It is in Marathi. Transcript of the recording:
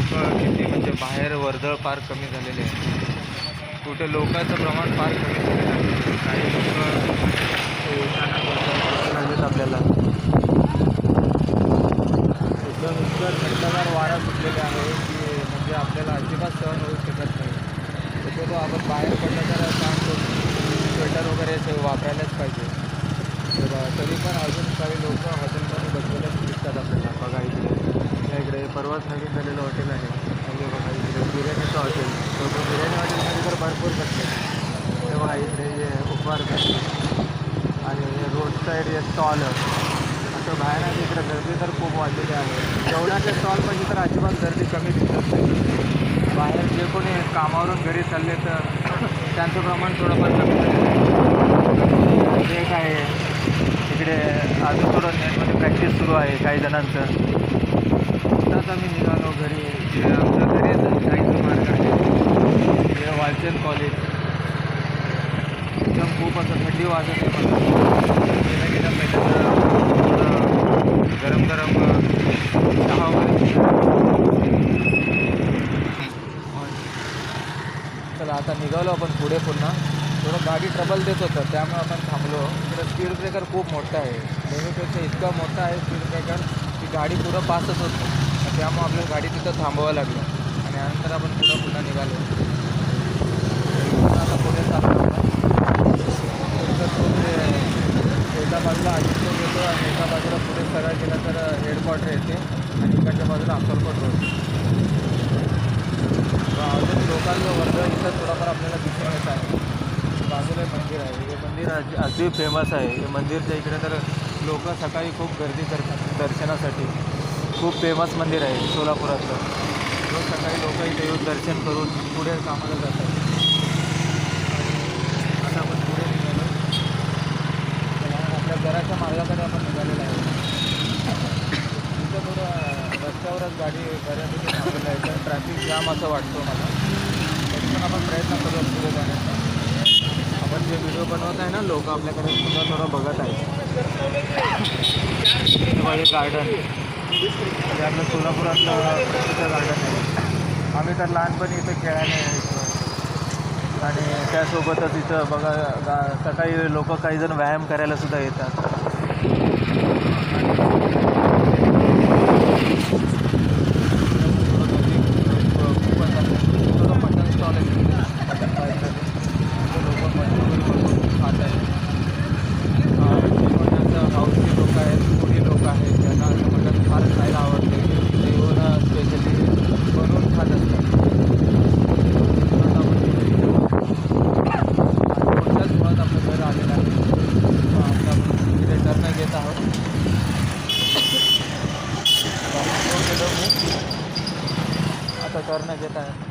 लोक किती म्हणजे बाहेर वर्दळ फार कमी झालेले आहे. कुठे लोकांचं प्रमाण फार कमी झालेलं आहे. काही लोक लागलेत आपल्याला. एकदम इतकं थंडगार वारा सुटलेले आहे की म्हणजे आपल्याला अजिबात सहन होऊ शकत नाही. शक्यतो आपण बाहेर पडलं तर स्वेटर वगैरे वापरायलाच पाहिजे. तर तरी पण अजून काही लोक हॉटेलमध्ये बसलेले दिसतात आपल्याला. बघा इकडे परवाच नवीन झालेलं हॉटेल आहे. म्हणजे बघा इकडे बिर्याणीचं हॉटेल. लोक बिर्याणी हॉटेलमध्ये तर भरपूर बसले. ते बघा इकडे हे उपहार आणि रोड साईड हे स्टॉल असं बाहेर इकडे गर्दी तर खूप वाढलेली आहे. जेवणाच्या स्टॉलमध्ये तर अजिबात गर्दी कमी दिसत नाही. बाहेर जे कोणी कामावरून घरी चालले तर त्यांचं प्रमाण थोडंफार कमी झालेलं आहे. ते काय इकडे अजून थोडं नेटमध्ये प्रॅक्टिस सुरू आहे काही जणांचं. आताच आम्ही निघालो घरी. जे आमच्या घरी जायचं मार्ग आहे हे वालचंद कॉलेज. एकदम खूप असं थंडी वाजत आहे मला. गेल्या पहिल्यांदा गरम गरम चहा वगैरे. चला आता निघालो आपण पुढे. पुन्हा थोडं गाडी ट्रबल देत होतं त्यामुळे आपण थांबलो. इकडे स्पीड ब्रेकर खूप मोठा आहे. नेहमीपेक्षा इतका मोठा आहे स्पीड ब्रेकर की गाडी पुढं पासच होत नाही. त्यामुळे आपल्याला गाडी तिथं थांबवावं लागलं आणि नंतर आपण पुन्हा निघालो. आता पुढे चाललो आपण. एका बाजूला अजिंठा येतो आणि एका बाजूला पुढे सरळ गेला तर हेडक्वार्टर येते आणि इकडच्या बाजूला अक्कलकोट रोड. अजून लोकांचं वर्दळ इथं थोडाफार आपल्याला दिसून येत आहे. बाजूला मंदिर आहे. हे मंदिर अगदी फेमस आहे. हे मंदिरच्या इकडे तर लोक सकाळी खूप गर्दी करतात दर्शनासाठी. खूप फेमस मंदिर आहे सोलापुरातलं. रोज सकाळी लोक इथे येऊन दर्शन करून पुढे कामाला जातात. आता आपण पुढे निघालो. आपल्या घराच्या मार्गाकडे आपण निघालेलं आहे. इथं थोडं रस्त्यावरच गाडी बऱ्यापैकी थांबलेलं आहे. तर ट्रॅफिक जाम असं वाटतो मला. तरी पण आपण प्रयत्न करू पुढे जाण्याचा. आपण जे व्हिडिओ बनवत आहे ना लोक आपल्याकडे सुद्धा थोडं बघत आहे. हे गार्डन हे आपलं सोलापुरातलं प्रसिद्ध गार्डन आहे. आम्ही तर लहानपणी इथं खेळायला यायचो आणि त्यासोबतच इथं बघा सकाळी लोक काहीजण व्यायाम करायला सुद्धा येतात. मटन स्टॉल आहे. मटन खायचं लोक मटन खात आहेत. मटनचं हाऊसची लोक आहेत. कोणी लोक आहेत ज्यांना मटन फार खायला आवडते. ते येऊन स्पेशली बनवून खात असतात. पुढच्याच मुळात आपलं घर आलेलं आहे. आता आपण तिथे टर्न घेत आहोत. आता टर्न घेत आहे.